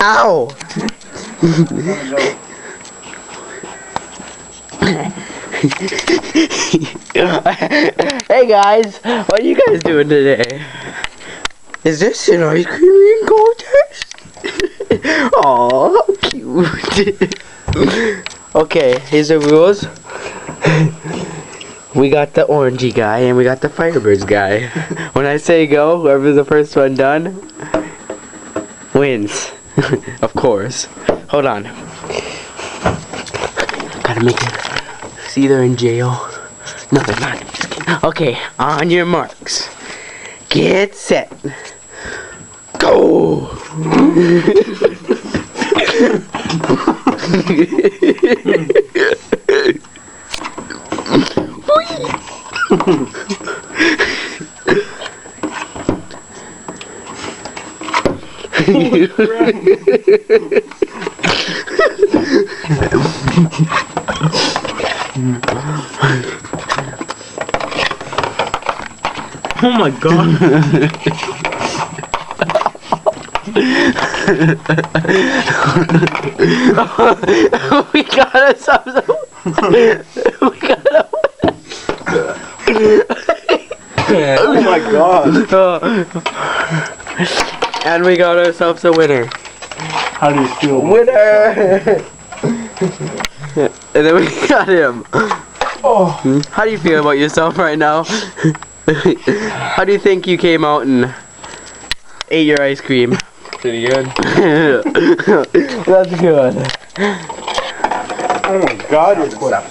Ow! Hey guys, what are you guys doing today? Is this an ice cream contest? Aw, how cute. Okay, here's the rules. We got the orangey guy and we got the Firebirds guy. When I say go, whoever's the first one done wins. Of course. Hold on. Gotta make it. See, they're in jail. No, they're not. Just kidding. Okay, on your marks. Get set. Go! Oh my god. We got ourselves a we got a Oh my god. And we got ourselves a winner. How do you feel? Winner! And then we got him. Oh. How do you feel about yourself right now? How do you think you came out and ate your ice cream? Pretty good. That's good. Oh my god, you're quick.